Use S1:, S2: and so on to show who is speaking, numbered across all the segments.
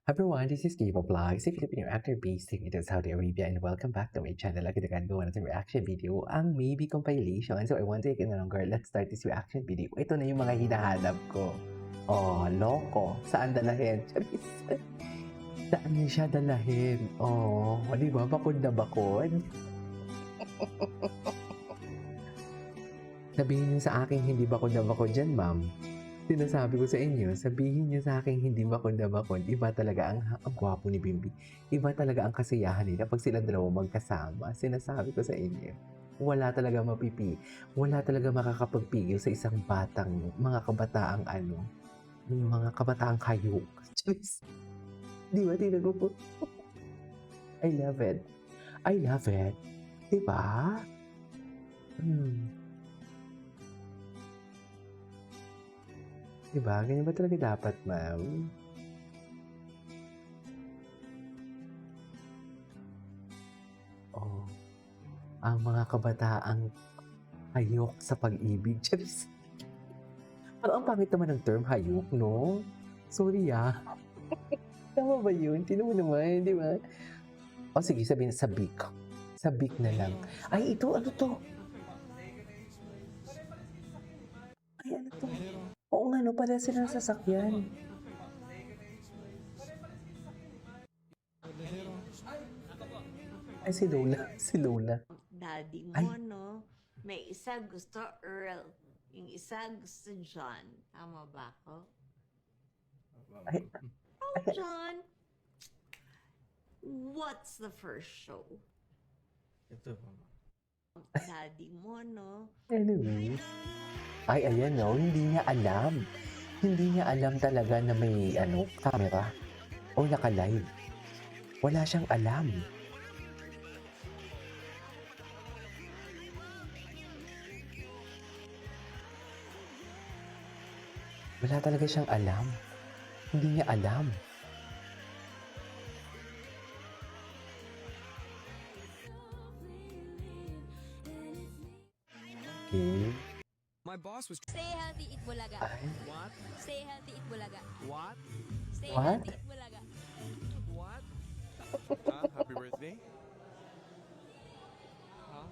S1: Everyone, this is Kiva Vlogs, a Filipino actor based in Saudi Arabia, and welcome back to my channel. Lagi na gagawa natin reaction video, ang Maybe compilation. So I won't take it no longer. Let's start this reaction video. Ito na yung mga hinahanap ko. Oh, loko. Saan dalahin? Charis. Saan niya siya dalahin? Oh, di ba? Bakod na bakod. Sabihin niyo sa akin, hindi bakod na bakod dyan, ma'am. Sinasabi ko sa inyo, sabihin niyo sa akin hindi bakod na bakod. Iba talaga ang gwapo ni Bimbi. Iba talaga ang kasiyahan nila pag sila dalawa magkasama. Sinasabi ko sa inyo. Wala talaga wala talaga makakapagpigil sa isang mga kabataang mga kabataang hayok. Diyos. Di ba? Tingnan ko po. I love it. I love it. Di ba? Diba? Ganyan ba talaga dapat, ma'am? Oh, ang mga kabataang hayok sa pag-ibig. Charis. Parang ang pangit naman ng term hayok, no? Sorry, ah. Tama ba yun? Tinan mo naman, di ba? O sige, sabihin sabik. Sabik na lang. Ay, ito, ano to? Ay, ano to? Oo nga, no? Pala sila ng sasakyan. Ay, si Lola. Si Lola.
S2: Daddy mo,
S1: Ay.
S2: no? May isa gusto Earl. Yung isa gusto John. Tama ba ako?
S1: Ay,
S2: Oh, John! What's the first show?
S3: Ito.
S2: Daddy mo, no?
S1: anyway. Ay, ayan, no? Hindi niya alam. Hindi niya alam talaga na may, camera. O naka-live. Wala siyang alam. Wala talaga siyang alam. Hindi niya alam. Okay.
S3: My boss was.
S4: Stay healthy, eat bulaga.
S1: Ay,
S3: What?
S4: Stay healthy, eat bulaga.
S3: What?
S4: Stay
S1: What?
S4: healthy, eat bulaga.
S3: What? Happy birthday? Huh?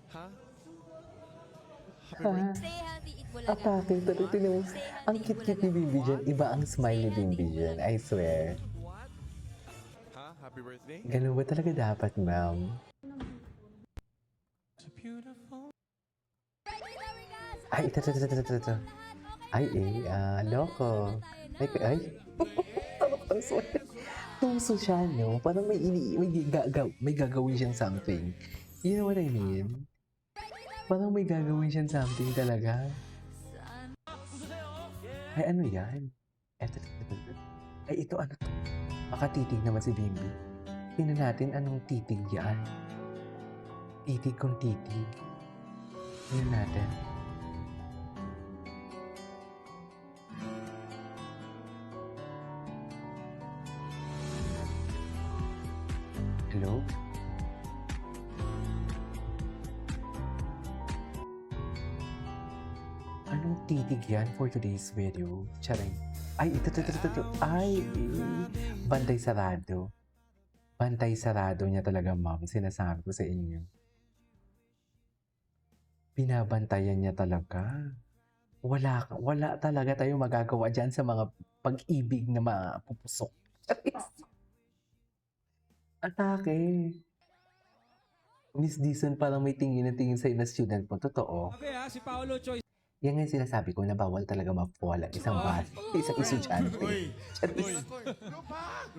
S3: Huh? Happy birthday?
S4: Stay healthy, eat bulaga.
S1: atake. Pero tinan mo,
S4: Stay healthy,
S1: ang
S4: eat
S1: cute-cute
S4: bulaga.
S1: ni Bibi dyan. Iba ang smile ni Bibi dyan. I swear.
S3: What? Huh? Happy birthday?
S1: Ganun ba talaga dapat, ma'am?
S3: So beautiful.
S1: Ay, ito. Ay, loko. Ay. Ang swear. Tuso siya, no? Parang may gagawin siyang something. You know what I mean? Parang may gagawin siyang something talaga. Ay, ano yan? Eto. Ay, ito ano to? Makatitig naman si Bimbi. Tingnan natin anong titig yan. Titig kung titig. Tingnan natin. Hello? Anong titig yan for today's video? Charing. Ay, ito. Ay, bantay sarado. Bantay sarado niya talaga, ma'am. Sinasabi ko sa inyo. Binabantayan niya talaga. Wala talaga tayong magagawa dyan sa mga pag-ibig na mapupusok. Atake. Miss Dizon parang may tingin sa'yo na student mo. Totoo.
S5: Okay si Paolo Choi.
S1: Yan nga yung sinasabi ko na bawal talaga ma-fall ang isang isang estudyante. Charis.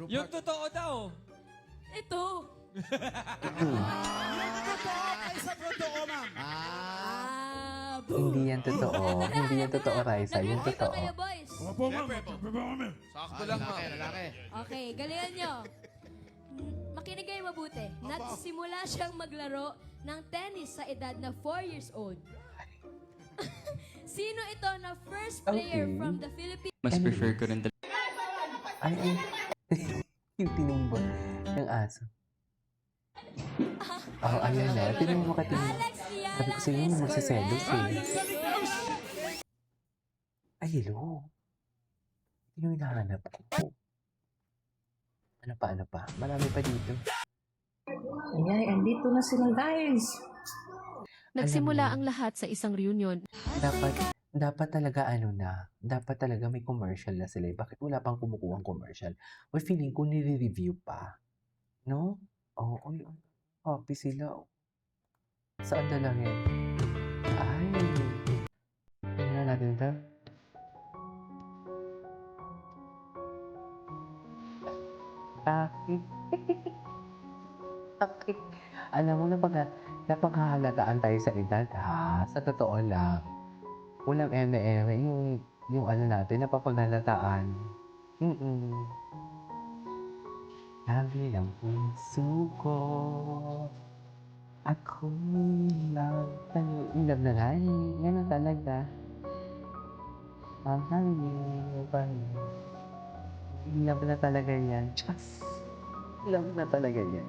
S5: Yung totoo daw.
S4: Ito.
S1: Hindi yan totoo. Hindi yan totoo, Raisa. Yan
S4: Nag-okay ba
S1: totoo.
S4: kayo, boys?
S3: Sakto lang, lalaki.
S4: Okay, galingan nyo. Makinig kayo mabuti. Nagsimula siyang maglaro ng tennis sa edad na 4 years old. Sino ito na first player
S1: Okay.
S4: from the Philippines?
S6: Mas prefer ko rin
S1: Ay. Yung tinumba ng aso. Oh, ayan na. Tinan mo makatingin.
S4: Alex Fiala
S1: Sabi ko sa inyo,
S4: is
S1: magsiselos
S4: correct.
S1: eh. Ay, hello. Yung hinahanap ko. Ano pa? Marami pa dito.
S6: Ayan, andito na sila guys.
S7: Nagsimula
S1: Alam
S7: ang
S1: mo,
S7: lahat sa isang reunion.
S1: dapat talaga dapat talaga may commercial na sila. Bakit wala pang kumukuhang commercial? Or feeling ko nire-review pa. No? Oo, happy sila. Saan na lang yan? Ay, tingnan natin ito. Bakit? Bakit? Alam mo, napagkahalagaan tayo sa edad, ha? Sa totoo lang. Walang eme-eme. Yung ano natin, napapaghalataan. Sabi ng puso ko, ako lang. In love na nga eh. Yan ang talaga. Mahalin pa rin. In love na talaga yan. Just love na talaga yan.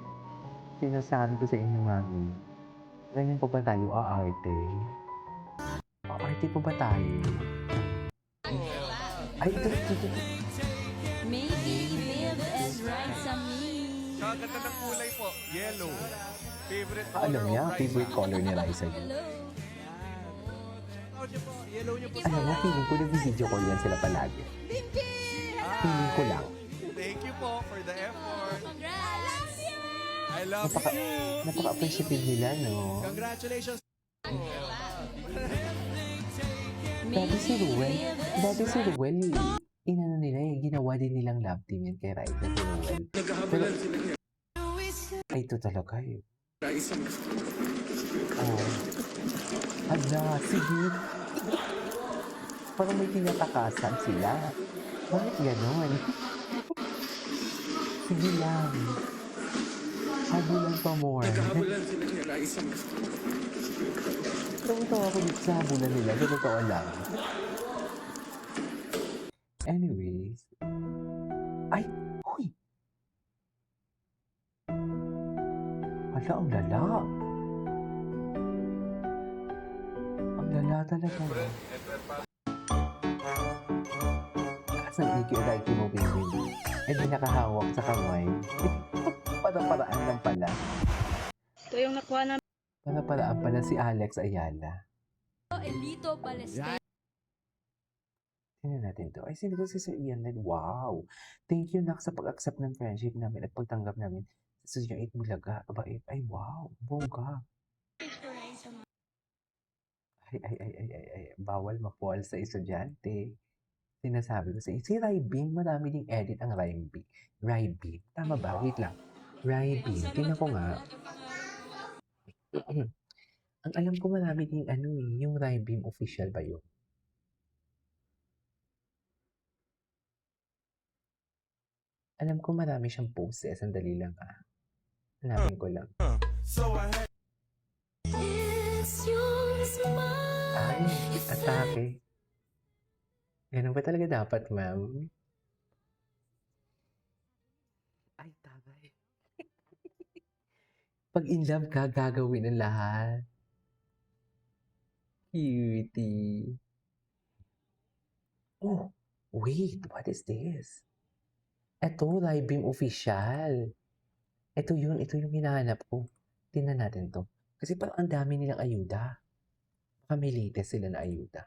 S1: Sinasabi ko sa inyo, mami. Ganyan pa ba tayo aarte? Aarte pa ba tayo? Ay, ito.
S4: Maybe live as right sa me.
S3: Kakaganda ng kulay po. Yellow. Favorite
S1: Alam
S3: color
S1: niya,
S3: of Raisa.
S1: favorite color ni Raisa yun.
S4: Hello.
S3: Yellow niyo po.
S1: Alam mo, feeling ko nag-video call yan sila palagi. Feeling ko lang.
S3: Thank you po for the effort.
S4: Congrats!
S3: I love you.
S1: Napaka-appreciative nila, no?
S3: Congratulations.
S1: Dati si Ruel, inano nila eh, ginawa din nilang love team yan kay Raisa si Ruel. Pero, ay, ito talaga eh. Oh. Hala, sige. Parang may tinatakasan sila. Bakit ganon? Sige lang. Habulan pa more. Tawa ako dito sa habulan nila. Sa totoo lang. Anyways. Ay! Huy! Hala, ang lala. Ang lala talaga. Kasan iki-like mo, baby. Eh, di nakahawak sa kamay. Para-paraan lang pala.
S6: Ito yung nakuha namin.
S1: Para-paraan pala si Alex Ayala.
S4: Elito Baleste.
S1: Tingnan natin to. Ay, sino to si Sir Ian Len? Wow! Thank you, Nak, sa pag-accept ng friendship namin at pagtanggap namin sa Studio 8 Bulaga. Ay, wow! Bongga! Ay. Bawal ma-fall sa estudyante. Sinasabi ko sa inyo. Si Raibing, marami ding edit ang Raibing. Raibing. Tama ba? Wait lang. Raibing. Tingnan ko nga. Ang alam ko marami ding yung Raibing official ba yun? Alam ko marami siyang posts eh. Sandali lang ah. Hanapin ko lang.
S3: So I had
S1: Ay, atake. Ganun ba talaga dapat, ma'am? Ay, tagay. Pag in love ka, gagawin ang lahat. Cutie. Oh, wait. What is this? Ito, Raibing official. Ito yung hinahanap ko. Tingnan natin to. Kasi parang ang dami nilang ayuda. Baka may latest sila na ayuda.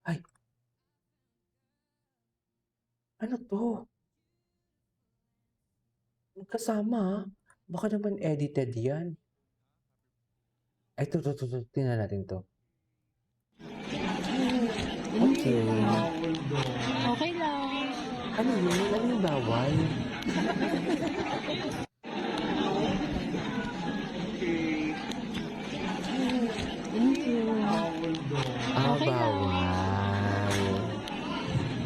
S1: Ay! Ano to? Magkasama ah. Baka naman edited yan. Ay, to. Tingnan natin to. Okay.
S6: Okay lang.
S1: Ano yun? Ano yung bawal?
S6: Thank you.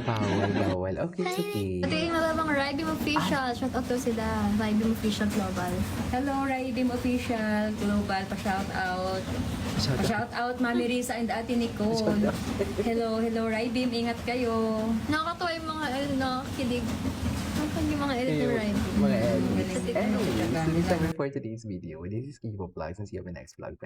S1: Bawal. Okay, it's okay.
S8: Ito yung mga Raibim Official. Shout out to sila. Raibim Official Global.
S6: Hello, Raibim Official Global. Pa-shout out. Pa-shout out, Mami Risa and Ate Nicole. Hello, Raibim. Ingat kayo.
S8: Nakakatawa yung mga nakakilig. Nakakatawa yung mga edit ng Raibim.
S1: Mga edits.
S6: Galing.
S1: Anyways, this is it for today's video. This is Kibo Vlogs and see you on the next vlog. Bye.